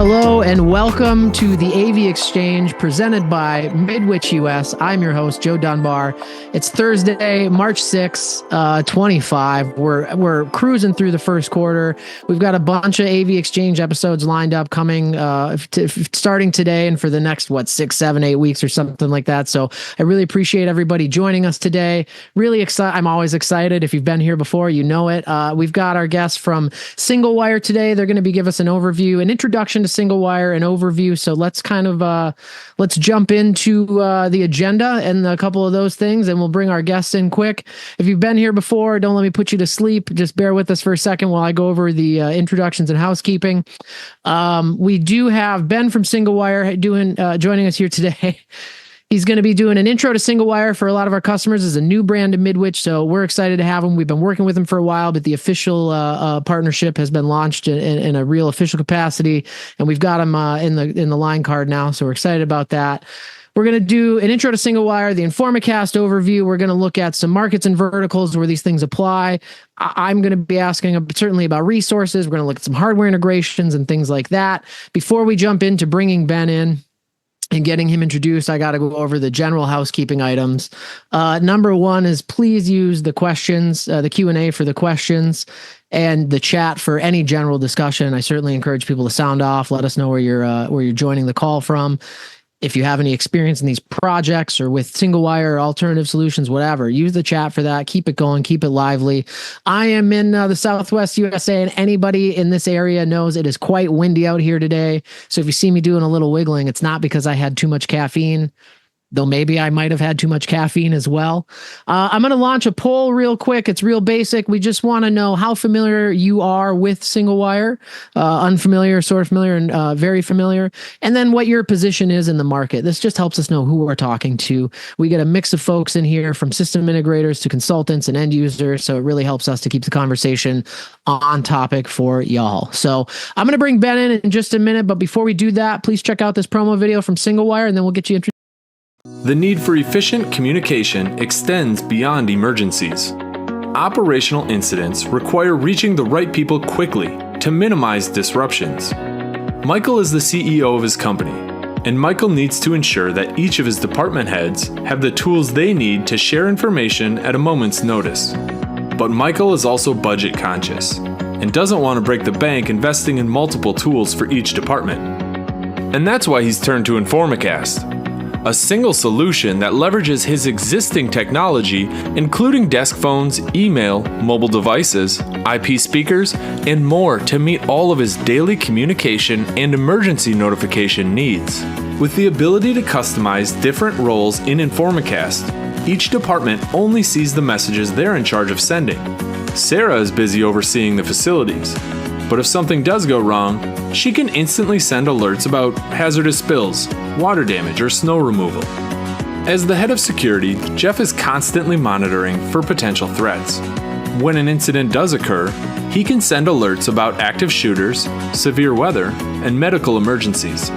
Hello and welcome to the AV Exchange presented by Midwich US. I'm your host, Joe Dunbar. It's Thursday, March 6th, 25. We're cruising through the first quarter. We've got a bunch of AV Exchange episodes lined up coming starting today and for the next, 6, 7, 8 weeks or something like that. So I really appreciate everybody joining us today. Really excited. I'm always excited. If you've been here before, you know it. We've got our guests from Singlewire today. They're going to be give us an overview, an introduction to Singlewire, an overview. So let's let's jump into the agenda and a couple of those things, and we'll bring our guests in quick. If you've been here before, don't let me put you to sleep. Just bear with us for a second while I go over the introductions and housekeeping. We do have Ben from Singlewire joining us here today. He's going to be doing an intro to Singlewire for a lot of our customers as a new brand to Midwich. So we're excited to have him. We've been working with him for a while, but the official partnership has been launched in a real official capacity. And we've got him in the line card now. So we're excited about that. We're going to do an intro to Singlewire, the Informacast overview. We're going to look at some markets and verticals where these things apply. I'm going to be asking certainly about resources. We're going to look at some hardware integrations and things like that. Before we jump into bringing Ben in and getting him introduced, I got to go over the general housekeeping items. Number one is please use the questions, the Q&A for the questions, and the chat for any general discussion. I certainly encourage people to sound off. Let us know where you're joining the call from. If you have any experience in these projects or with Singlewire or alternative solutions, whatever, use the chat for that. Keep it going. Keep it lively. I am in the Southwest USA, and anybody in this area knows it is quite windy out here today. So if you see me doing a little wiggling, it's not because I had too much caffeine, though maybe I might have had too much caffeine as well. I'm going to launch a poll real quick. It's real basic. We just want to know how familiar you are with Singlewire, unfamiliar, sort of familiar, and very familiar, and then what your position is in the market. This just helps us know who we're talking to. We get a mix of folks in here from system integrators to consultants and end users, so it really helps us to keep the conversation on topic for y'all. So I'm going to bring Ben in just a minute, but before we do that, please check out this promo video from Singlewire, and then we'll get you introduced. The need for efficient communication extends beyond emergencies. Operational incidents require reaching the right people quickly to minimize disruptions. Michael is the CEO of his company, and Michael needs to ensure that each of his department heads have the tools they need to share information at a moment's notice. But Michael is also budget conscious and doesn't want to break the bank investing in multiple tools for each department. And that's why he's turned to Informacast, a single solution that leverages his existing technology, including desk phones, email, mobile devices, IP speakers, and more to meet all of his daily communication and emergency notification needs. With the ability to customize different roles in Informacast, each department only sees the messages they're in charge of sending. Sarah is busy overseeing the facilities, but if something does go wrong, she can instantly send alerts about hazardous spills, water damage, or snow removal. As the head of security, Jeff is constantly monitoring for potential threats. When an incident does occur, he can send alerts about active shooters, severe weather, and medical emergencies.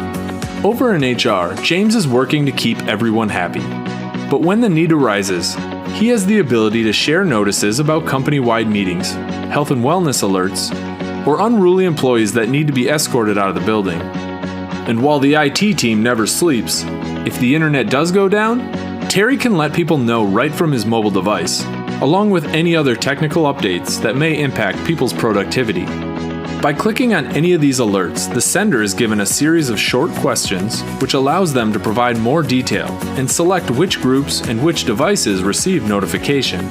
Over in HR, James is working to keep everyone happy. But when the need arises, he has the ability to share notices about company-wide meetings, health and wellness alerts, or unruly employees that need to be escorted out of the building. And while the IT team never sleeps, if the internet does go down, Terry can let people know right from his mobile device, along with any other technical updates that may impact people's productivity. By clicking on any of these alerts, the sender is given a series of short questions, which allows them to provide more detail and select which groups and which devices receive notification.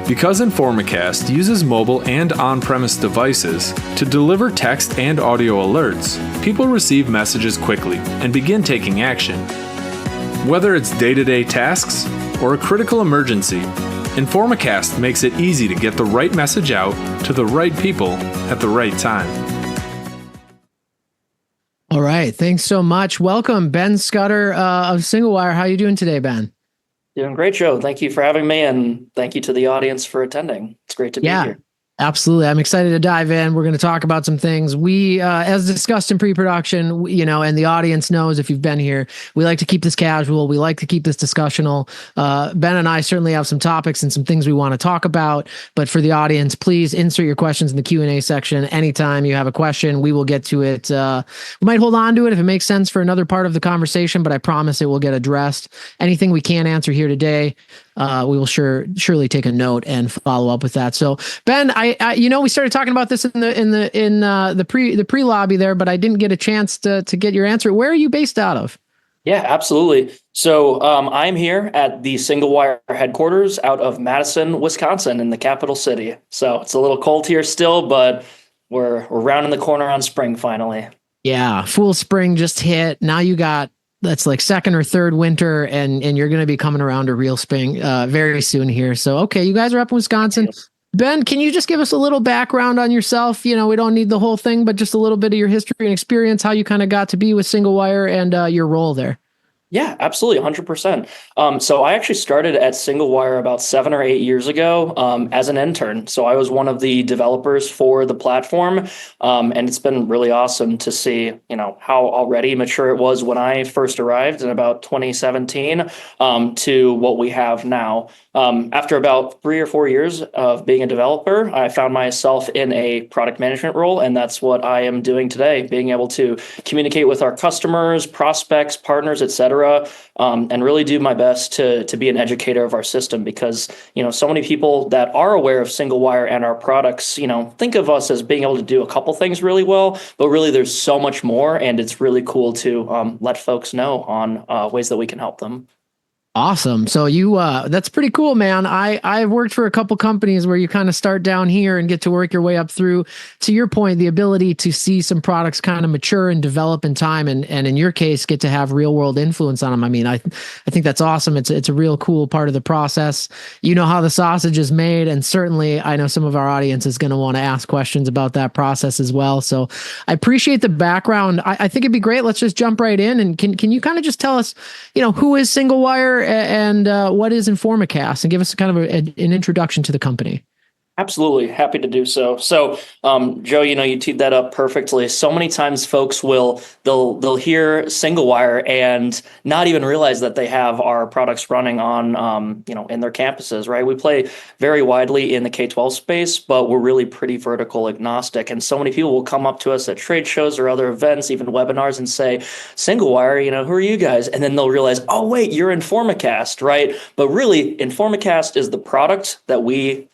Because Informacast uses mobile and on-premise devices to deliver text and audio alerts, people receive messages quickly and begin taking action. Whether it's day-to-day tasks or a critical emergency, Informacast makes it easy to get the right message out to the right people at the right time. All right. Thanks so much. Welcome, Ben Scudder of Singlewire. How are you doing today, Ben? Doing great, Joe. Thank you for having me, and thank you to the audience for attending. It's great to be here. Absolutely. I'm excited to dive in. We're going to talk about some things. We, as discussed in pre-production, and the audience knows if you've been here, we like to keep this casual. We like to keep this discussional. Ben and I certainly have some topics and some things we want to talk about. But for the audience, please insert your questions in the Q&A section. Anytime you have a question, we will get to it. We might hold on to it if it makes sense for another part of the conversation, but I promise it will get addressed. Anything we can't answer here today, we will surely take a note and follow up with that. So Ben, we started talking about this in the pre lobby there, but I didn't get a chance to get your answer. Where are you based out of? Yeah, absolutely. So I'm here at the Singlewire headquarters out of Madison, Wisconsin, in the capital city. So it's a little cold here still, but we're rounding the corner on spring finally. Yeah, full spring just hit. Now you got that's like second or third winter, and you're going to be coming around to real spring very soon here. So okay, you guys are up in Wisconsin. Ben, can you just give us a little background on yourself? We don't need the whole thing, but just a little bit of your history and experience, how you kind of got to be with Singlewire and your role there. Yeah, absolutely, 100%. So I actually started at Singlewire about 7 or 8 years ago as an intern. So I was one of the developers for the platform, and it's been really awesome to see, how already mature it was when I first arrived in about 2017 to what we have now. After about 3 or 4 years of being a developer, I found myself in a product management role, and that's what I am doing today, being able to communicate with our customers, prospects, partners, etc., and really do my best to be an educator of our system because, so many people that are aware of Singlewire and our products, think of us as being able to do a couple things really well, but really there's so much more, and it's really cool to let folks know on ways that we can help them. Awesome. So that's pretty cool, man. I've worked for a couple companies where you kind of start down here and get to work your way up through. To your point, the ability to see some products kind of mature and develop in time, and in your case, get to have real world influence on them. I mean, I think that's awesome. It's a real cool part of the process. You know how the sausage is made, and certainly I know some of our audience is going to want to ask questions about that process as well. So I appreciate the background. I think it'd be great. Let's just jump right in. And can you kind of just tell us, who is Singlewire and what is Informacast, and give us kind of an introduction to the company. Absolutely. Happy to do so. So, Joe, you teed that up perfectly. So many times folks they'll hear Singlewire and not even realize that they have our products running on, in their campuses, right? We play very widely in the K-12 space, but we're really pretty vertical agnostic. And so many people will come up to us at trade shows or other events, even webinars, and say, Singlewire, who are you guys? And then they'll realize, oh, wait, you're Informacast, right? But really, Informacast is the product that we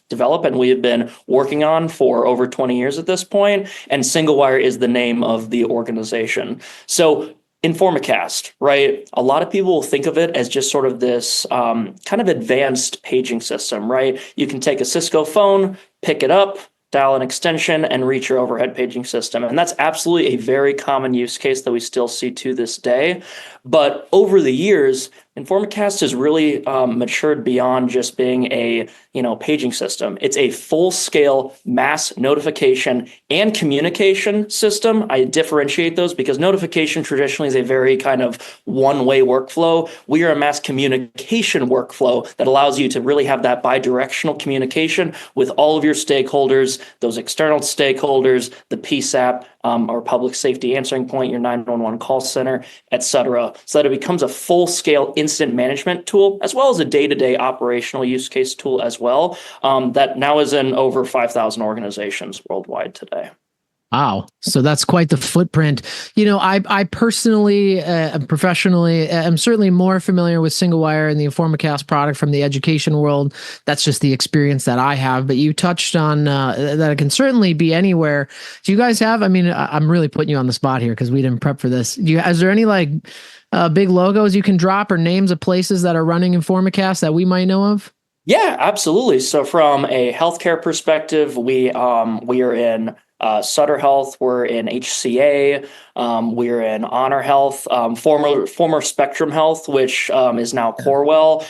develop and we have been working on for over 20 years at this point, and Singlewire is the name of the organization. So Informacast, right? A lot of people will think of it as just sort of this kind of advanced paging system, right? You can take a Cisco phone, pick it up, dial an extension, and reach your overhead paging system. And that's absolutely a very common use case that we still see to this day. But over the years, Informacast has really matured beyond just being a paging system. It's a full-scale mass notification and communication system. I differentiate those because notification traditionally is a very kind of one-way workflow. We are a mass communication workflow that allows you to really have that bi-directional communication with all of your stakeholders, those external stakeholders, the PSAP, or public safety answering point, your 911 call center, et cetera, so that it becomes a full-scale incident management tool, as well as a day-to-day operational use case tool as well, that now is in over 5,000 organizations worldwide today. Wow. So that's quite the footprint. I personally, professionally, am certainly more familiar with Singlewire and the Informacast product from the education world. That's just the experience that I have. But you touched on that it can certainly be anywhere. Do you guys have, I'm really putting you on the spot here because we didn't prep for this. Is there any big logos you can drop or names of places that are running Informacast that we might know of? Yeah, absolutely. So from a healthcare perspective, we are in Sutter Health, we're in HCA, we're in Honor Health, former Spectrum Health, which is now Corewell.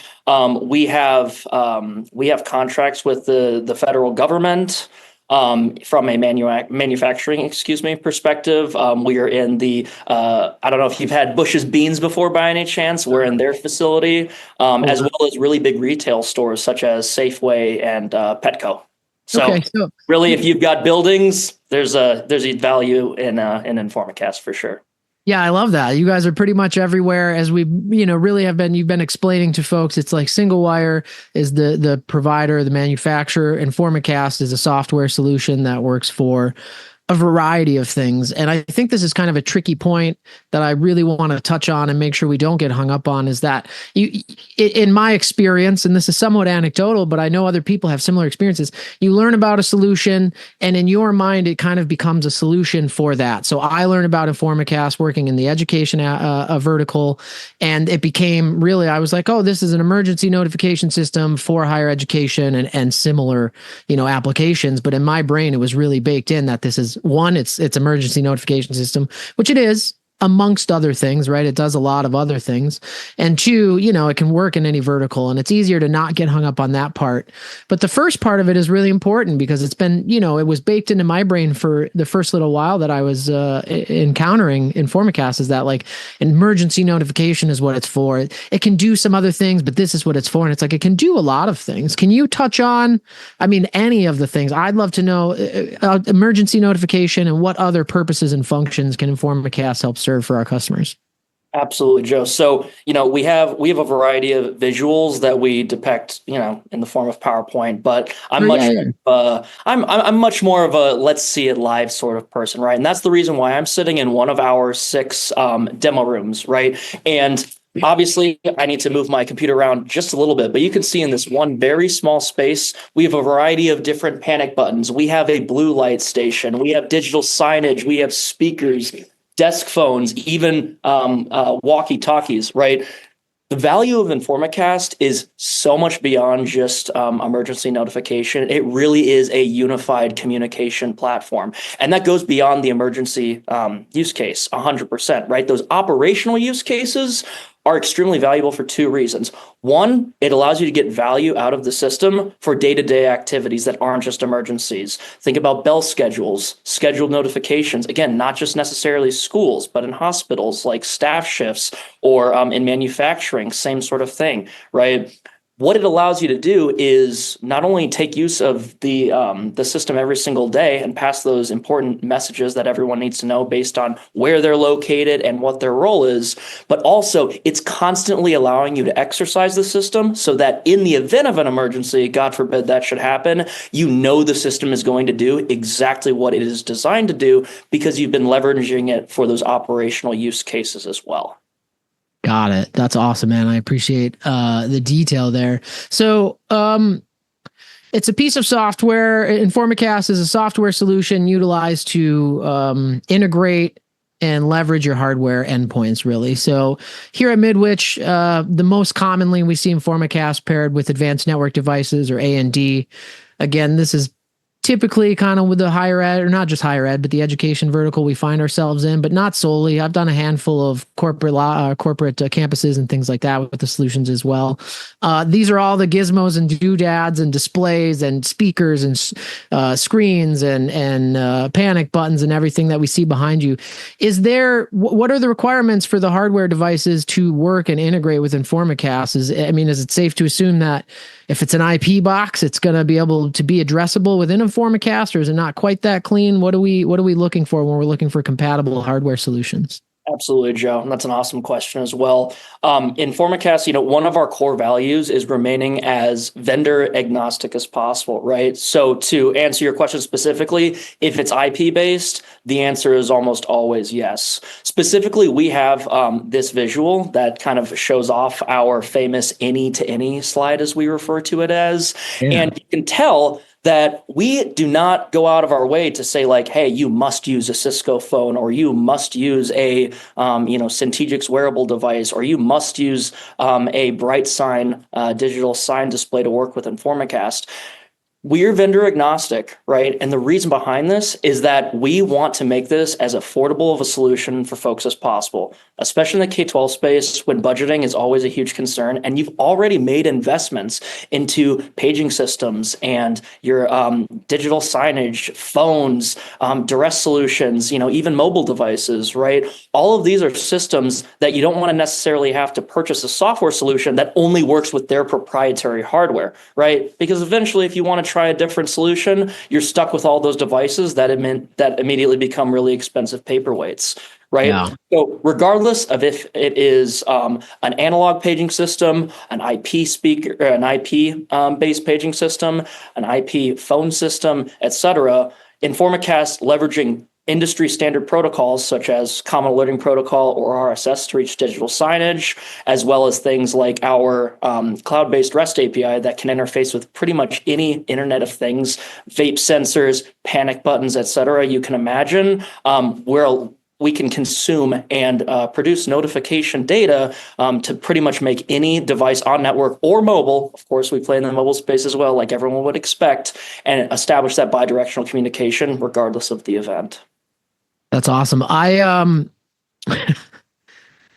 We have contracts with the federal government. From a manufacturing, perspective, we are in the, I don't know if you've had Bush's Beans before by any chance. We're in their facility, as well as really big retail stores such as Safeway and Petco. So Okay, so really, if you've got buildings, there's a value in Informacast for sure. yeah, I love that. You guys are pretty much everywhere, as we, really have been. You've been explaining to folks. It's like Singlewire is the provider, the manufacturer, and Informacast is a software solution that works for a variety of things. And I think this is kind of a tricky point that I really want to touch on and make sure we don't get hung up on, is that in my experience, and this is somewhat anecdotal, but I know other people have similar experiences, you learn about a solution and in your mind, it kind of becomes a solution for that. So I learned about Informacast working in the education vertical, and it became really, I was like, oh, this is an emergency notification system for higher education and similar, applications. But in my brain, it was really baked in that this is one, it's emergency notification system, which it is, amongst other things, right? It does a lot of other things. And two, it can work in any vertical, and it's easier to not get hung up on that part. But the first part of it is really important because it's been, it was baked into my brain for the first little while that I was encountering Informacast, is that like emergency notification is what it's for. It can do some other things, but this is what it's for. And it's like, it can do a lot of things. Can you touch on, any of the things? I'd love to know emergency notification and what other purposes and functions can Informacast help serve for our customers. Absolutely, Joe. So, we have a variety of visuals that we depict, in the form of PowerPoint, but I'm much more of a let's see it live sort of person, right? And that's the reason why I'm sitting in one of our 6 demo rooms, right? And obviously, I need to move my computer around just a little bit, but you can see in this one very small space, we have a variety of different panic buttons. We have a blue light station. We have digital signage. We have speakers, desk phones, even walkie-talkies, right? The value of Informacast is so much beyond just emergency notification. It really is a unified communication platform. And that goes beyond the emergency use case, 100%, right? Those operational use cases are extremely valuable for 2 reasons. One, it allows you to get value out of the system for day-to-day activities that aren't just emergencies. Think about bell schedules, scheduled notifications. Again, not just necessarily schools, but in hospitals, like staff shifts, or in manufacturing, same sort of thing, right? What it allows you to do is not only take use of the system every single day and pass those important messages that everyone needs to know based on where they're located and what their role is, but also it's constantly allowing you to exercise the system so that in the event of an emergency, God forbid that should happen, the system is going to do exactly what it is designed to do because you've been leveraging it for those operational use cases as well. Got it. That's awesome, man. I appreciate the detail there. So it's a piece of software. Informacast is a software solution utilized to integrate and leverage your hardware endpoints, really. So here at Midwich, the most commonly we see Informacast paired with advanced network devices, or A&D. Again, this is typically kind of with the higher ed, or not just higher ed, but the education vertical we find ourselves in, but not solely. I've done a handful of corporate campuses and things like that with the solutions as well. These are all the gizmos and doodads and displays and speakers and screens and panic buttons and everything that we see behind you. What are the requirements for the hardware devices to work and integrate with Informacast? Is it safe to assume that if it's an IP box, it's going to be able to be addressable within Informacast, or is it not quite that clean? What are we looking for when we're looking for compatible hardware solutions? Absolutely, Joe. And that's an awesome question as well. Informacast, one of our core values is remaining as vendor agnostic as possible, right? So to answer your question specifically, if it's IP based, the answer is almost always yes. Specifically, we have this visual that kind of shows off our famous any to any slide, as we refer to it as. Yeah. And you can tell that we do not go out of our way to say like, hey, you must use a Cisco phone, or you must use a Centegix wearable device, or you must use a bright sign digital sign display to work with Informacast. We're vendor agnostic, right? And the reason behind this is that we want to make this as affordable of a solution for folks as possible, especially in the K-12 space when budgeting is always a huge concern. And you've already made investments into paging systems and your digital signage, phones, duress solutions, even mobile devices, right? All of these are systems that you don't want to necessarily have to purchase a software solution that only works with their proprietary hardware, right? Because eventually, if you want to try a different solution, you're stuck with all those devices that immediately become really expensive paperweights. Right. Yeah. So regardless of if it is an analog paging system, an IP speaker, an IP based paging system, an IP phone system, etc., Informacast leveraging industry standard protocols such as Common Alerting Protocol or RSS to reach digital signage, as well as things like our cloud-based REST API that can interface with pretty much any Internet of Things, vape sensors, panic buttons, etc. you can imagine, where we can consume and produce notification data to pretty much make any device on network or mobile. Of course, we play in the mobile space as well, like everyone would expect, and establish that bidirectional communication regardless of the event. That's awesome.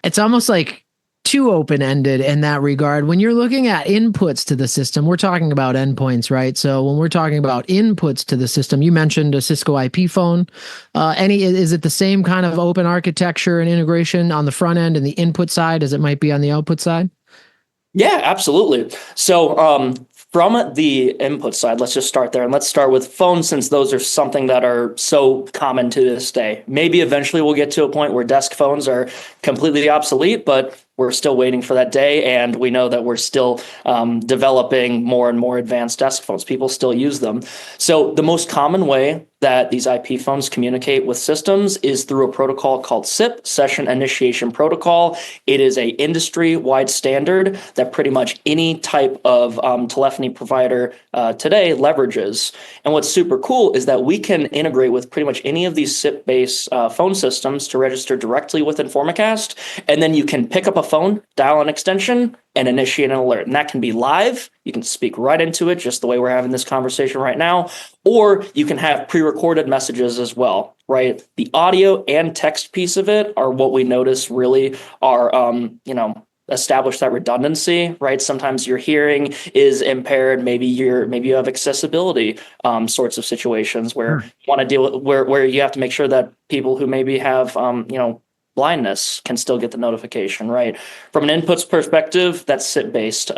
It's almost like too open-ended in that regard. When you're looking at inputs to the system, we're talking about endpoints, right? So when we're talking about inputs to the system, you mentioned a Cisco IP phone. Is it the same kind of open architecture and integration on the front end and the input side as it might be on the output side? Yeah, absolutely. So from the input side, let's just start there. And let's start with phones, since those are something that are so common to this day. Maybe eventually we'll get to a point where desk phones are completely obsolete, but we're still waiting for that day. And we know that we're still developing more and more advanced desk phones. People still use them. So the most common way that these IP phones communicate with systems is through a protocol called SIP, Session Initiation Protocol. It is a industry-wide standard that pretty much any type of telephony provider today leverages. And what's super cool is that we can integrate with pretty much any of these SIP-based phone systems to register directly with Informacast, and then you can pick up a phone, dial an extension, and initiate an alert. And that can be live. You can speak right into it, just the way we're having this conversation right now. Or you can have pre-recorded messages as well, right? The audio and text piece of it are what we notice really are, establish that redundancy, right? Sometimes your hearing is impaired. Maybe you have accessibility sorts of situations where you want to deal with where you have to make sure that people who maybe have, blindness can still get the notification, right? From an inputs perspective, that SIP-based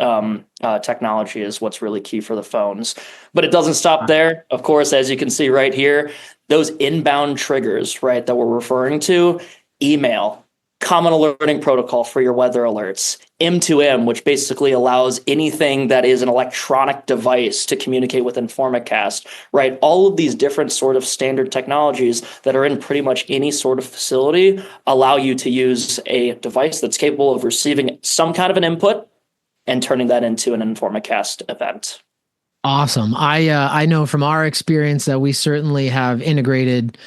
technology is what's really key for the phones. But it doesn't stop there. Of course, as you can see right here, those inbound triggers, right, that we're referring to, email, Common Alerting Protocol for your weather alerts, M2M, which basically allows anything that is an electronic device to communicate with Informacast, right? All of these different sort of standard technologies that are in pretty much any sort of facility allow you to use a device that's capable of receiving some kind of an input and turning that into an Informacast event. Awesome. I know from our experience that we certainly have integrated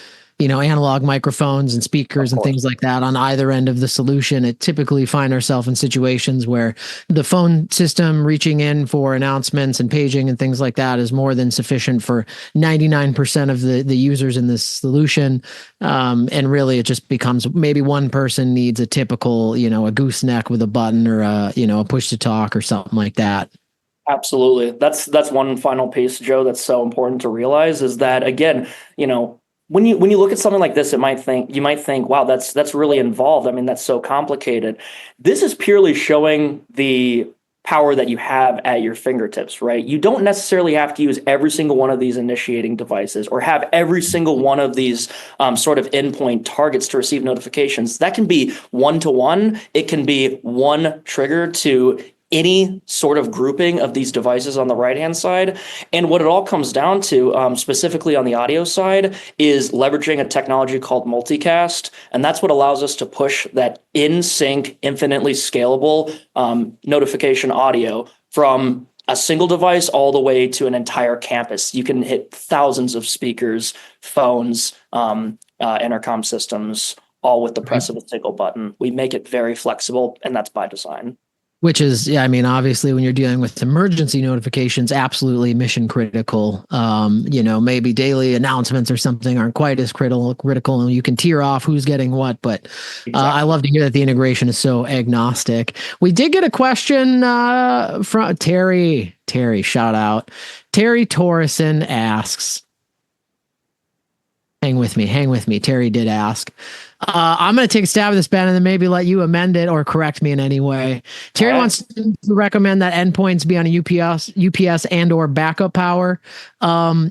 analog microphones and speakers and things like that on either end of the solution. It typically find ourselves in situations where the phone system reaching in for announcements and paging and things like that is more than sufficient for 99% of the users in this solution. And really it just becomes maybe one person needs a typical, a gooseneck with a button or a push to talk or something like that. Absolutely. That's one final piece, Joe, that's so important to realize is that, again, when you look at something like this, you might think, wow, that's really involved. I mean, that's so complicated. This is purely showing the power that you have at your fingertips, right? You don't necessarily have to use every single one of these initiating devices or have every single one of these sort of endpoint targets to receive notifications. That can be one-to-one. It can be one trigger to any sort of grouping of these devices on the right-hand side. And what it all comes down to, specifically on the audio side, is leveraging a technology called multicast. And that's what allows us to push that in-sync, infinitely scalable notification audio from a single device all the way to an entire campus. You can hit thousands of speakers, phones, intercom systems, all with the press of a single button. We make it very flexible, and that's by design. Which is, obviously when you're dealing with emergency notifications, absolutely mission critical. Maybe daily announcements or something aren't quite as critical and you can tier off who's getting what, but exactly. I love to hear that the integration is so agnostic. We did get a question from Terry, shout out. Terry Torreson asks, hang with me. Terry did ask, I'm going to take a stab at this, Ben, and then maybe let you amend it or correct me in any way. Terry wants to recommend that endpoints be on a UPS and or backup power.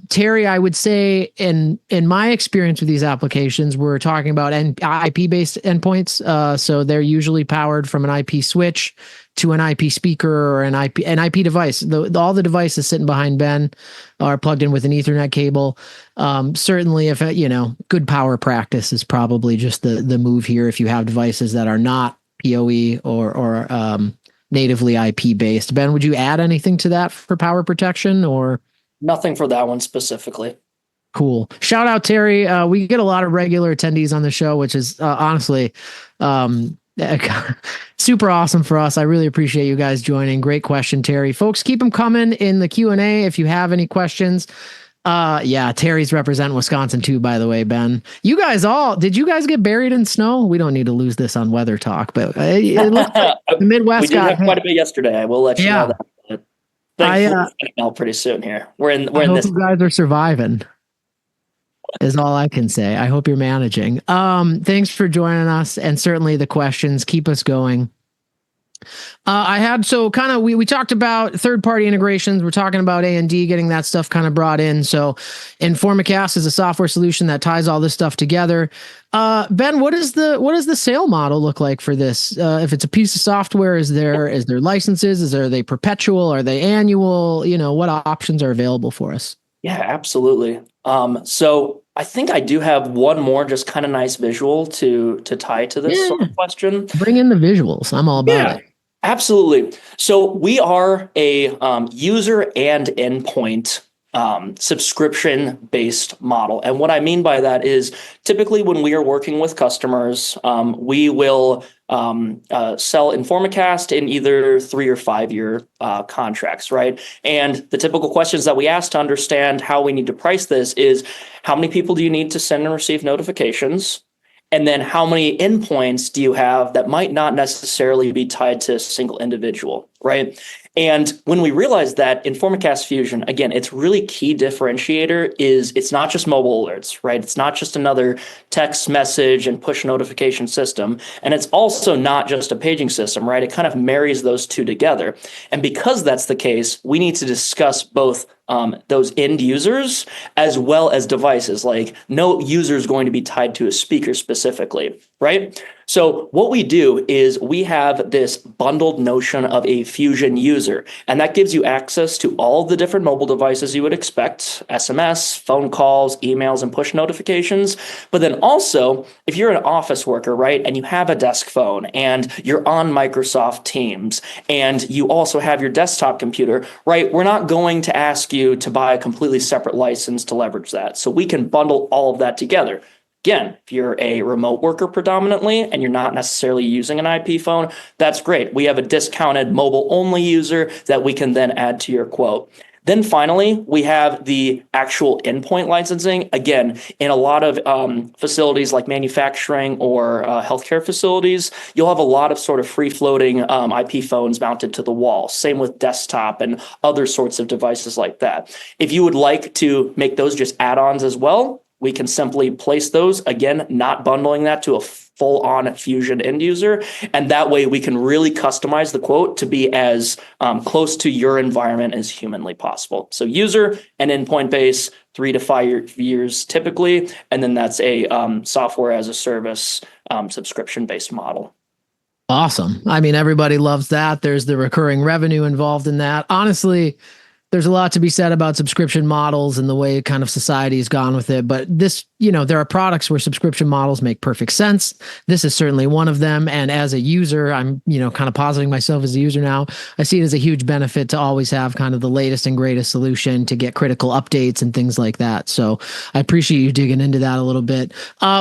Terry, I would say in my experience with these applications, we're talking about IP-based endpoints. So they're usually powered from an IP switch to an IP speaker or an IP device. All the devices sitting behind Ben are plugged in with an Ethernet cable. Certainly, if good power practice is probably just the move here. If you have devices that are not PoE or natively IP based, Ben, would you add anything to that for power protection or? Nothing for that one specifically. Cool. Shout out, Terry. We get a lot of regular attendees on the show, which is honestly super awesome for us. I really appreciate you guys joining. Great question, Terry. Folks, keep them coming in the Q&A if you have any questions. Yeah, Terry's representing Wisconsin too, by the way, Ben. Did you guys get buried in snow? We don't need to lose this on weather talk, but it looks like the Midwest we did have quite a bit yesterday. I will let you know that. Thankfully, it's going to melt pretty soon here. We're in this. You guys are surviving. Is all I can say. I hope you're managing. Thanks for joining us, and certainly the questions keep us going. We talked about third-party integrations. We're talking about A&D, getting that stuff kind of brought in. So Informacast is a software solution that ties all this stuff together. Ben, what does the sale model look like for this? If it's a piece of software, is there licenses? Are they perpetual? Are they annual? What options are available for us? Yeah, absolutely. So I think I do have one more just kind of nice visual to tie to this sort of question. Bring in the visuals. I'm all about it. Absolutely. So we are a user and endpoint subscription-based model. And what I mean by that is typically when we are working with customers, we will sell Informacast in either 3 or 5 year contracts, right? And the typical questions that we ask to understand how we need to price this is, how many people do you need to send and receive notifications? And then how many endpoints do you have that might not necessarily be tied to a single individual, right? And when we realize that Informacast Fusion, again, its really key differentiator is it's not just mobile alerts, right? It's not just another text message and push notification system. And it's also not just a paging system, right? It kind of marries those two together. And because that's the case, we need to discuss both those end users as well as devices. Like no user is going to be tied to a speaker specifically, right? So what we do is we have this bundled notion of a Fusion user, and that gives you access to all the different mobile devices you would expect: SMS, phone calls, emails, and push notifications. But then also, if you're an office worker, right, and you have a desk phone and you're on Microsoft Teams and you also have your desktop computer, right, we're not going to ask you to buy a completely separate license to leverage that. So we can bundle all of that together. Again, if you're a remote worker predominantly and you're not necessarily using an IP phone, that's great. We have a discounted mobile-only user that we can then add to your quote. Then finally, we have the actual endpoint licensing. Again, in a lot of facilities like manufacturing or healthcare facilities, you'll have a lot of sort of free-floating IP phones mounted to the wall. Same with desktop and other sorts of devices like that. If you would like to make those just add-ons as well, we can simply place those, again, not bundling that to a full-on Fusion end user. And that way we can really customize the quote to be as close to your environment as humanly possible. So user and endpoint base, 3 to 5 years typically. And then that's a software as a service subscription-based model. Awesome. I mean, everybody loves that. There's the recurring revenue involved in that. Honestly, there's a lot to be said about subscription models and the way kind of society has gone with it. But this, there are products where subscription models make perfect sense. This is certainly one of them. And as a user, I'm, kind of positing myself as a user now. I see it as a huge benefit to always have kind of the latest and greatest solution to get critical updates and things like that. So I appreciate you digging into that a little bit.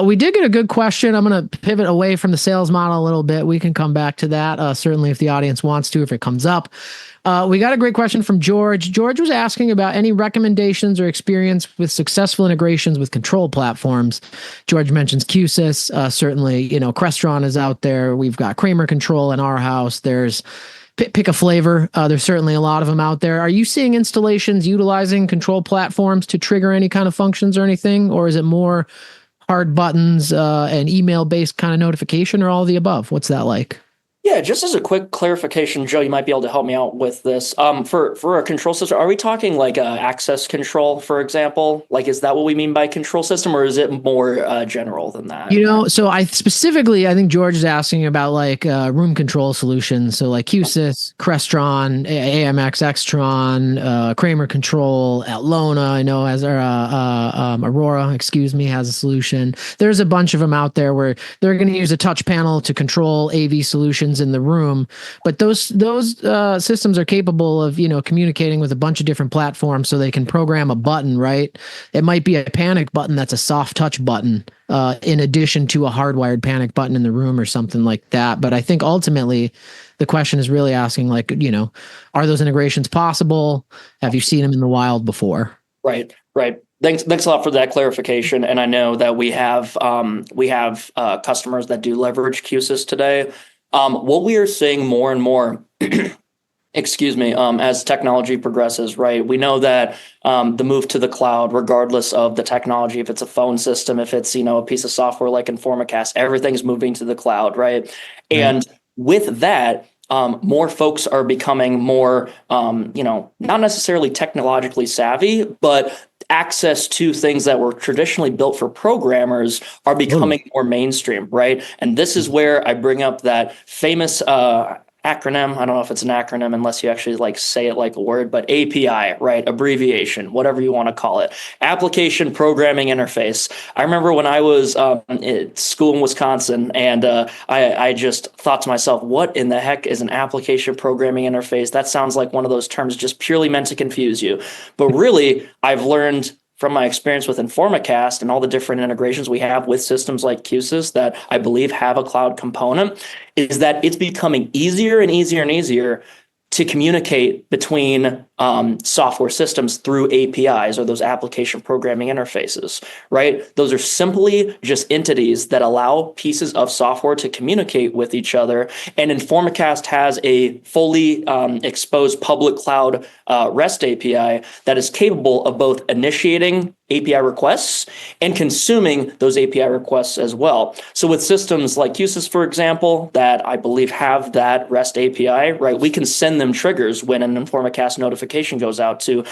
We did get a good question. I'm going to pivot away from the sales model a little bit. We can come back to that. Certainly if the audience wants to, if it comes up. We got a great question from George. George was asking about any recommendations or experience with successful integrations with control platforms. George mentions QSys. Certainly, Crestron is out there. We've got Kramer Control in our house. There's pick a flavor. There's certainly a lot of them out there. Are you seeing installations utilizing control platforms to trigger any kind of functions or anything? Or is it more hard buttons, and email-based kind of notification, or all of the above? What's that like? Yeah, just as a quick clarification, Joe, you might be able to help me out with this. For a control system, are we talking like access control, for example? Like, is that what we mean by control system, or is it more general than that? So I think George is asking about like room control solutions. So like QSys, Crestron, AMX, Extron, Kramer Control, Lona, I know has Aurora, has a solution. There's a bunch of them out there where they're going to use a touch panel to control AV solutions in the room. But those systems are capable of, communicating with a bunch of different platforms, so they can program a button, right? It might be a panic button that's a soft touch button, in addition to a hardwired panic button in the room or something like that. But I think ultimately the question is really asking, like, are those integrations possible? Have you seen them in the wild before? Right. Thanks a lot for that clarification. And I know that we have customers that do leverage QSys today. What we are seeing more and more, as technology progresses, right? We know that the move to the cloud, regardless of the technology, if it's a phone system, if it's, a piece of software like Informacast, everything's moving to the cloud, right? And with that, more folks are becoming more, not necessarily technologically savvy, but access to things that were traditionally built for programmers are becoming more mainstream, right? And this is where I bring up that famous acronym. I don't know if it's an acronym unless you actually like say it like a word, but API, right? Abbreviation, whatever you want to call it. Application Programming Interface. I remember when I was at school in Wisconsin, and I just thought to myself, what in the heck is an application programming interface? That sounds like one of those terms just purely meant to confuse you. But really, I've learned from my experience with Informacast and all the different integrations we have with systems like QSys that I believe have a cloud component, is that it's becoming easier and easier and easier to communicate between software systems through APIs, or those application programming interfaces, right? Those are simply just entities that allow pieces of software to communicate with each other. And Informacast has a fully exposed public cloud REST API that is capable of both initiating API requests and consuming those API requests as well. So with systems like QSys, for example, that I believe have that REST API, right, we can send them triggers when an Informacast notification goes out to,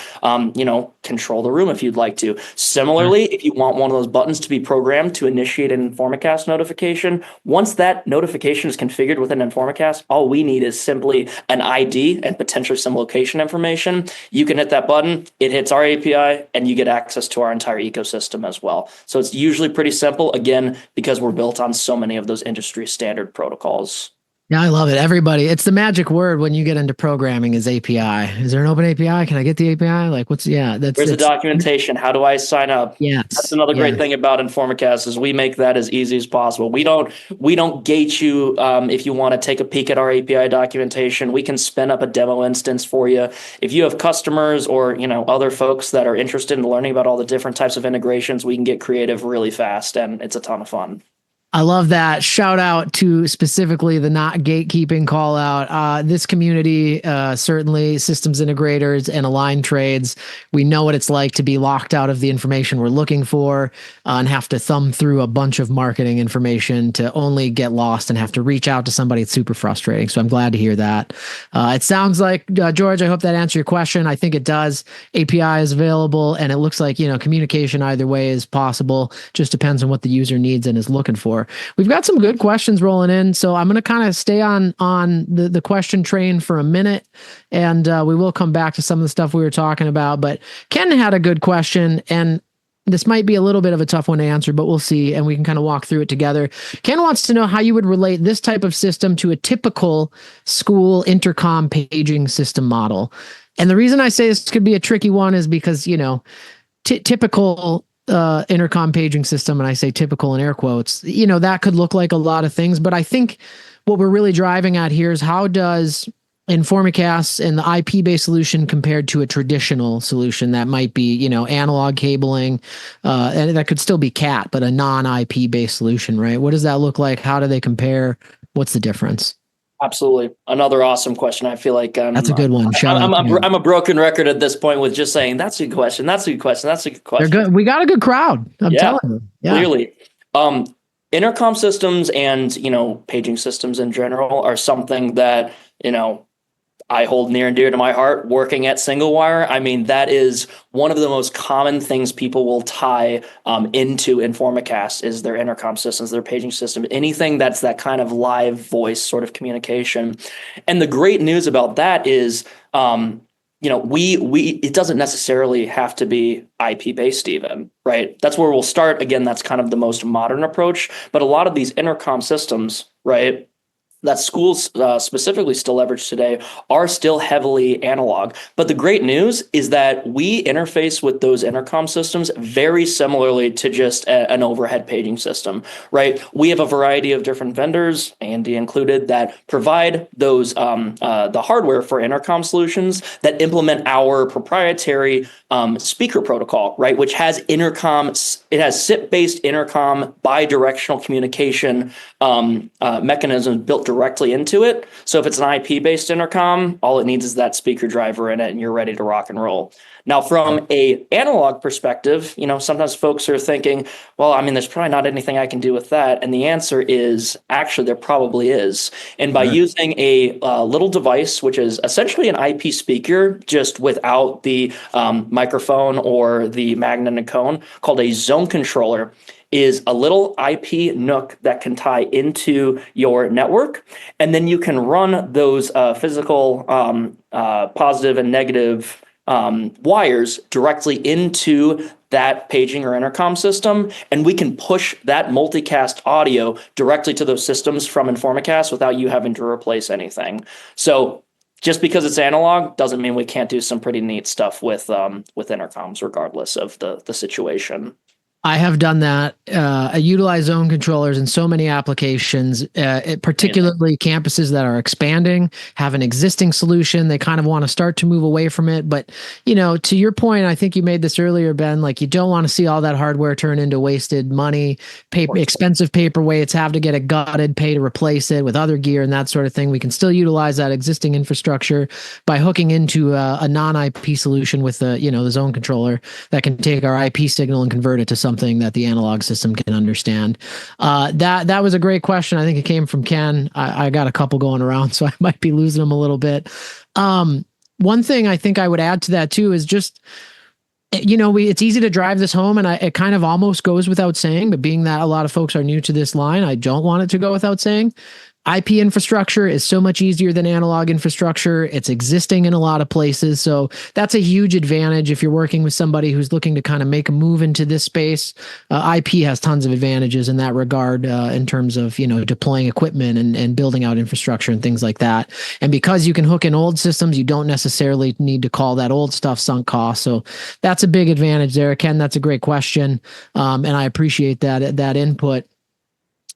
control the room if you'd like to. Similarly, if you want one of those buttons to be programmed to initiate an Informacast notification, once that notification is configured within Informacast, all we need is simply an ID and potentially some location information. You can hit that button, it hits our API, and you get access to our entire ecosystem as well. So it's usually pretty simple, again, because we're built on so many of those industry standard protocols. Yeah, I love it. Everybody, it's the magic word when you get into programming is API. Is there an open API? Can I get the API? Like, where's the documentation? How do I sign up? Yes. That's another great thing about Informacast is we make that as easy as possible. We don't gate you if you want to take a peek at our API documentation. We can spin up a demo instance for you. If you have customers or other folks that are interested in learning about all the different types of integrations, we can get creative really fast, and it's a ton of fun. I love that. Shout out to specifically the not gatekeeping call out. This community, certainly systems integrators and aligned trades, we know what it's like to be locked out of the information we're looking for and have to thumb through a bunch of marketing information to only get lost and have to reach out to somebody. It's super frustrating. So I'm glad to hear that. It sounds like, George, I hope that answered your question. I think it does. API is available, and it looks like, communication either way is possible. Just depends on what the user needs and is looking for. We've got some good questions rolling in, so I'm going to kind of stay on the question train for a minute, and we will come back to some of the stuff we were talking about. But Ken had a good question, and this might be a little bit of a tough one to answer, but we'll see, and we can kind of walk through it together. Ken wants to know how you would relate this type of system to a typical school intercom paging system model. And the reason I say this could be a tricky one is because, typical intercom paging system, and I say typical in air quotes, that could look like a lot of things, but I think what we're really driving at here is how does Informacast and the IP-based solution compared to a traditional solution that might be, analog cabling, and that could still be CAT, but a non-IP based solution, right? What does that look like? How do they compare? What's the difference? Absolutely. Another awesome question. I feel like That's a good one. Shout out. I'm a broken record at this point with just saying, that's a good question. That's a good question. That's a good question. They're good. We got a good crowd. I'm telling you. Yeah. Clearly. Intercom systems and, paging systems in general are something that, I hold near and dear to my heart working at Singlewire. I mean, that is one of the most common things people will tie into Informacast is their intercom systems, their paging system, anything that's that kind of live voice sort of communication. And the great news about that is, it doesn't necessarily have to be IP based even, right? That's where we'll start. Again, that's kind of the most modern approach, but a lot of these intercom systems, right, that schools specifically still leverage today are still heavily analog. But the great news is that we interface with those intercom systems very similarly to just an overhead paging system, right? We have a variety of different vendors, A&D included, that provide those the hardware for intercom solutions that implement our proprietary speaker protocol, right? Which has it has SIP-based intercom bidirectional communication mechanisms built directly into it. So if it's an IP-based intercom, all it needs is that speaker driver in it, and you're ready to rock and roll. Now, from a analog perspective, sometimes folks are thinking, well, I mean, there's probably not anything I can do with that. And the answer is actually there probably is. And by using a little device, which is essentially an IP speaker, just without the microphone or the magnet and cone, called a zone controller, is a little IP NUC that can tie into your network. And then you can run those physical positive and negative wires directly into that paging or intercom system. And we can push that multicast audio directly to those systems from Informacast without you having to replace anything. So just because it's analog doesn't mean we can't do some pretty neat stuff with intercoms, regardless of the situation. I have done that. I utilize zone controllers in so many applications, particularly campuses that are expanding, have an existing solution. They kind of want to start to move away from it. But, to your point, I think you made this earlier, Ben, like you don't want to see all that hardware turn into wasted money, expensive paperweights, have to get it gutted, pay to replace it with other gear and that sort of thing. We can still utilize that existing infrastructure by hooking into a non-IP solution with the zone controller that can take our IP signal and convert it to something that the analog system can understand. That was a great question. I think it came from Ken. I got a couple going around, so I might be losing them a little bit. One thing I think I would add to that too is just, it's easy to drive this home, and it kind of almost goes without saying, but being that a lot of folks are new to this line, I don't want it to go without saying. IP infrastructure is so much easier than analog infrastructure. It's existing in a lot of places. So that's a huge advantage if you're working with somebody who's looking to kind of make a move into this space. IP has tons of advantages in that regard in terms of, deploying equipment and building out infrastructure and things like that. And because you can hook in old systems, you don't necessarily need to call that old stuff sunk cost. So that's a big advantage there. Ken, that's a great question. And I appreciate that input.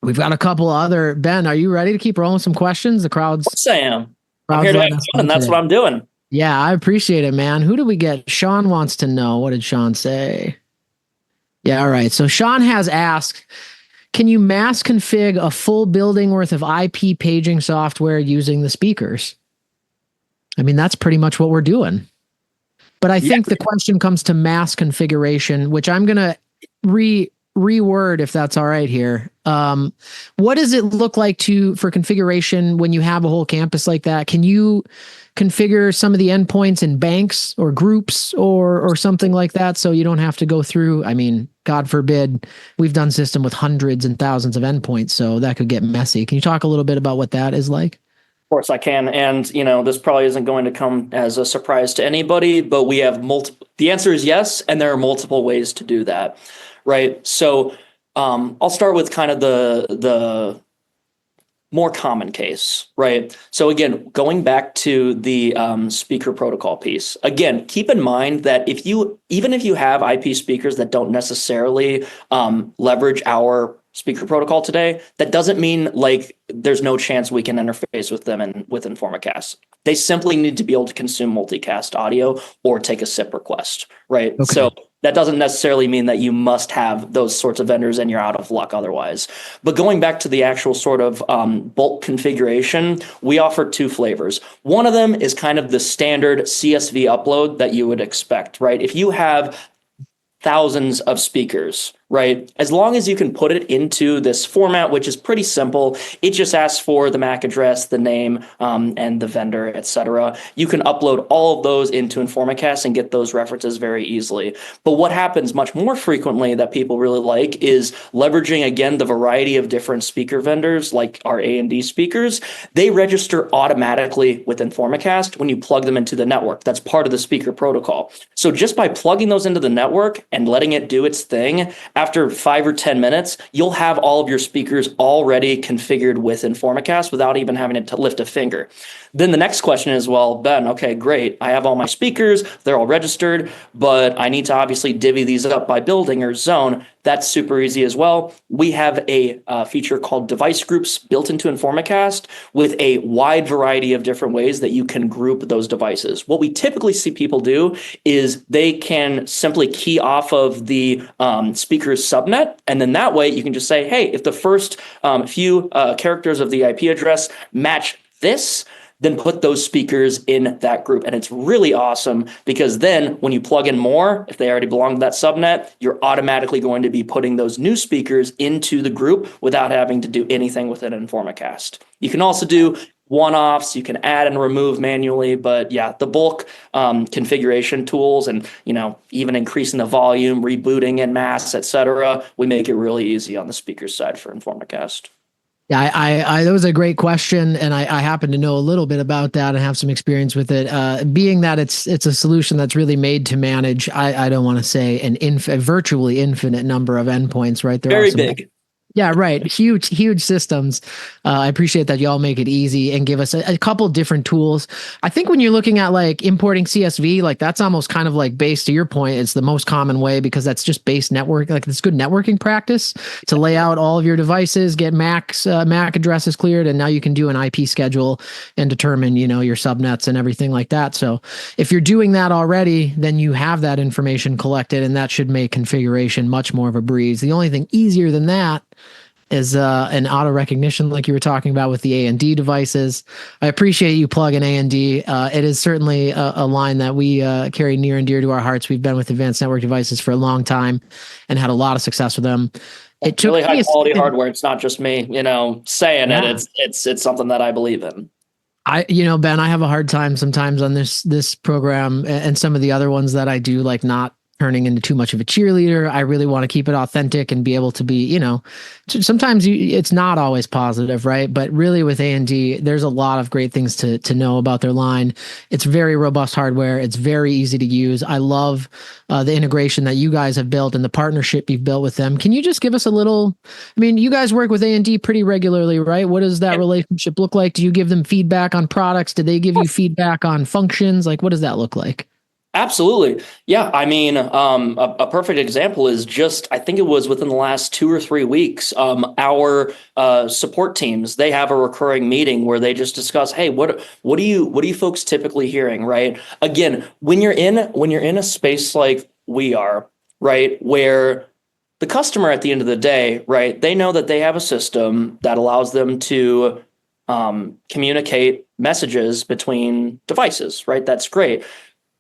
We've got a couple other. Ben, are you ready to keep rolling some questions? The crowd's. Yes, I am. I'm here to have fun, and that's what I'm doing. Yeah, I appreciate it, man. Who do we get? Sean wants to know. What did Sean say? Yeah, all right. So Sean has asked, can you mass config a full building worth of IP paging software using the speakers? I mean, that's pretty much what we're doing. But I think the question comes to mass configuration, which I'm going to reword if that's all right here. What does it look like for configuration when you have a whole campus like that? Can you configure some of the endpoints in banks or groups or something like that, so you don't have to go through? I mean, God forbid, we've done system with hundreds and thousands of endpoints, so that could get messy. Can you talk a little bit about what that is like? Of course I can. And, this probably isn't going to come as a surprise to anybody, but we have the answer is yes. And there are multiple ways to do that. Right. So I'll start with kind of the more common case. Right. So again, going back to the speaker protocol piece, again, keep in mind that even if you have IP speakers that don't necessarily leverage our speaker protocol today, that doesn't mean like there's no chance we can interface with them and with Informacast. They simply need to be able to consume multicast audio or take a SIP request, right? Okay. So That doesn't necessarily mean that you must have those sorts of vendors and you're out of luck otherwise. But going back to the actual sort of bulk configuration, we offer two flavors. One of them is kind of the standard CSV upload that you would expect, right? If you have thousands of speakers, right? As long as you can put it into this format, which is pretty simple, it just asks for the MAC address, the name, and the vendor, etc. You can upload all of those into Informacast and get those references very easily. But what happens much more frequently that people really like is leveraging, again, the variety of different speaker vendors, like our A&D speakers. They register automatically with Informacast when you plug them into the network. That's part of the speaker protocol. So just by plugging those into the network and letting it do its thing, after 5 or 10 minutes, you'll have all of your speakers already configured with Informacast without even having to lift a finger. Then the next question is, well, Ben, okay, great. I have all my speakers. They're all registered, but I need to obviously divvy these up by building or zone. That's super easy as well. We have a feature called device groups built into Informacast with a wide variety of different ways that you can group those devices. What we typically see people do is they can simply key off of the speaker's subnet, and then that way you can just say, hey, if the first few characters of the IP address match this, then put those speakers in that group. And it's really awesome because then when you plug in more, if they already belong to that subnet, you're automatically going to be putting those new speakers into the group without having to do anything with it in Informacast. You can also do one-offs, you can add and remove manually, but yeah, the bulk configuration tools and, even increasing the volume, rebooting en masse, etc., we make it really easy on the speaker side for Informacast. Yeah, I that was a great question, and I happen to know a little bit about that and have some experience with it. Being that it's a solution that's really made to manage, I don't want to say a virtually infinite number of endpoints, right? There Very are some big. Yeah, right. Huge systems. I appreciate that y'all make it easy and give us a couple different tools. I think when you're looking at like importing CSV, like that's almost kind of like based to your point. It's the most common way because that's just base network. Like it's good networking practice to lay out all of your devices, get MAC addresses cleared, and now you can do an IP schedule and determine, your subnets and everything like that. So if you're doing that already, then you have that information collected, and that should make configuration much more of a breeze. The only thing easier than that is an auto recognition like you were talking about with the A&D devices. I appreciate you plugging A&D. It is certainly a line that we carry near and dear to our hearts. We've been with advanced network devices for a long time and had a lot of success with them. It took really high quality second. hardware. It's not just me, saying it. It's something that I believe in. Ben, I have a hard time sometimes on this program and some of the other ones that I do, like not turning into too much of a cheerleader. I really want to keep it authentic and be able to be, sometimes it's not always positive, right? But really with A&D, there's a lot of great things to know about their line. It's very robust hardware. It's very easy to use. I love the integration that you guys have built and the partnership you've built with them. Can you just give us a little, you guys work with A&D pretty regularly, right? What does that relationship look like? Do you give them feedback on products? Do they give you feedback on functions? Like, what does that look like? Absolutely. Yeah. A perfect example is just, I think it was within the last 2 or 3 weeks, our support teams, they have a recurring meeting where they just discuss, hey, what are you folks typically hearing, right? Again, when you're in a space like we are, right, where the customer at the end of the day, right, they know that they have a system that allows them to communicate messages between devices, right? That's great.